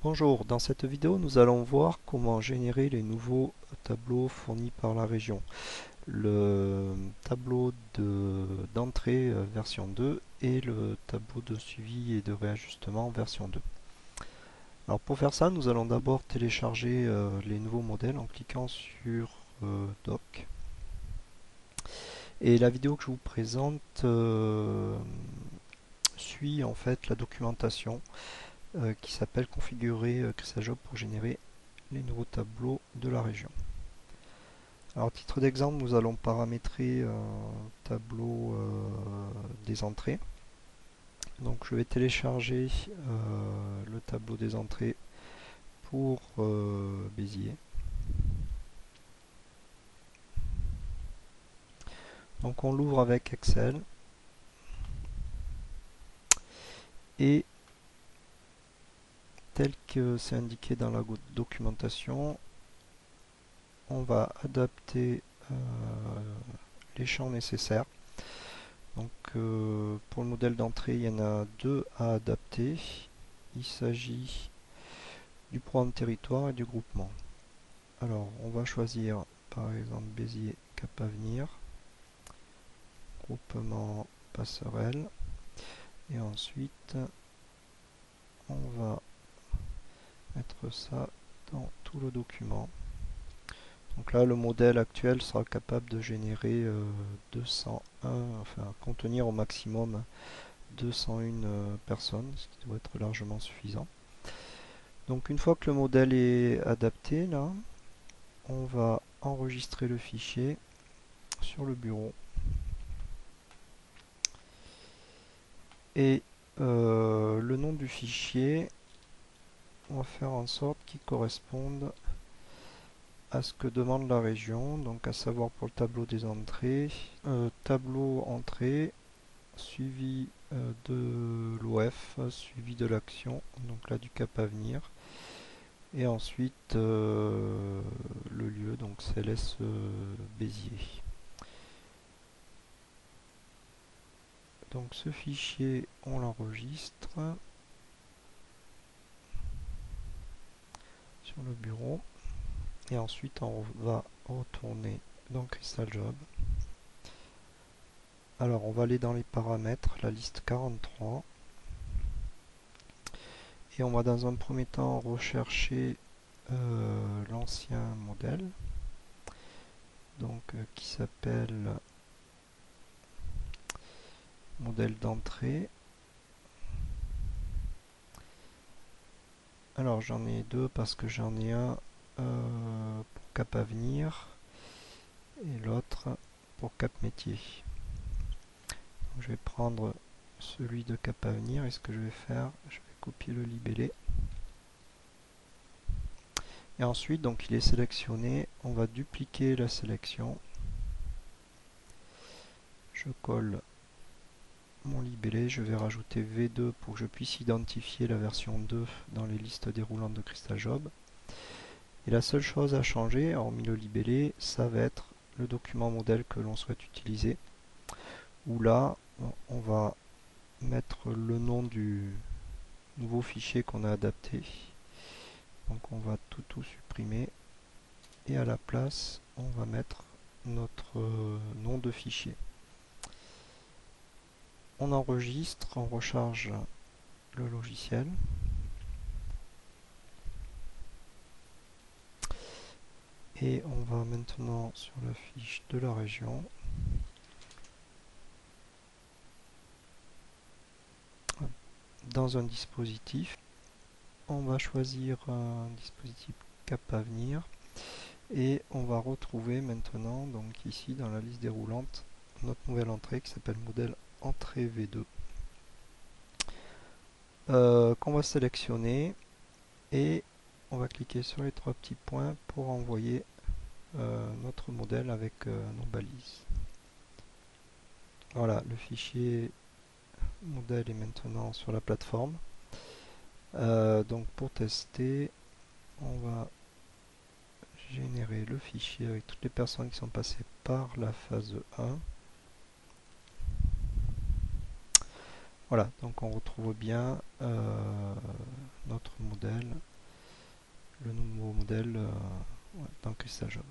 Bonjour, dans cette vidéo nous allons voir comment générer les nouveaux tableaux fournis par la région. Le tableau d'entrée version 2 et le tableau de suivi et de réajustement version 2. Alors pour faire ça, nous allons d'abord télécharger les nouveaux modèles en cliquant sur Doc. Et la vidéo que je vous présente suit en fait la documentation qui s'appelle Configurer CrystalJob pour générer les nouveaux tableaux de la région. Alors, à titre d'exemple, nous allons paramétrer un tableau des entrées. Donc, je vais télécharger le tableau des entrées pour Béziers. Donc, on l'ouvre avec Excel et tel que c'est indiqué dans la documentation, on va adapter les champs nécessaires. Donc pour le modèle d'entrée, il y en a deux à adapter. Il s'agit du programme territoire et du groupement. Alors on va choisir par exemple Béziers Cap Avenir, groupement passerelle, et ensuite on va mettre ça dans tout le document. Donc là, le modèle actuel sera capable de générer 201, enfin contenir au maximum 201 personnes, ce qui doit être largement suffisant. Donc une fois que le modèle est adapté, là, on va enregistrer le fichier sur le bureau. Et le nom du fichier, on va faire en sorte qu'il corresponde à ce que demande la région, donc à savoir pour le tableau des entrées, tableau entrée, suivi de l'OF, suivi de l'action, donc là du cap à venir, et ensuite le lieu, donc CLS Béziers. Donc ce fichier, on l'enregistre sur le bureau, et ensuite on va retourner dans CrystalJob. Alors on va aller dans les paramètres, la liste 43, et on va dans un premier temps rechercher l'ancien modèle, donc qui s'appelle modèle d'entrée. Alors j'en ai deux parce que j'en ai un pour Cap Avenir et l'autre pour Cap Métier. Donc, je vais prendre celui de Cap Avenir et ce que je vais faire, je vais copier le libellé. Et ensuite, donc il est sélectionné, on va dupliquer la sélection. Je colle mon libellé, je vais rajouter V2 pour que je puisse identifier la version 2 dans les listes déroulantes de CrystalJob. Et la seule chose à changer, hormis le libellé, ça va être le document modèle que l'on souhaite utiliser. Où là, on va mettre le nom du nouveau fichier qu'on a adapté. Donc on va tout supprimer. Et à la place, on va mettre notre nom de fichier. On enregistre, on recharge le logiciel. Et on va maintenant sur la fiche de la région. Dans un dispositif, on va choisir un dispositif Cap Avenir et on va retrouver maintenant, donc ici dans la liste déroulante, notre nouvelle entrée qui s'appelle modèle entrée V2 qu'on va sélectionner et on va cliquer sur les trois petits points pour envoyer notre modèle avec nos balises. Voilà, le fichier modèle est maintenant sur la plateforme. Donc pour tester, on va générer le fichier avec toutes les personnes qui sont passées par la phase 1. Voilà, donc on retrouve bien notre modèle modèle dans CrystalJob.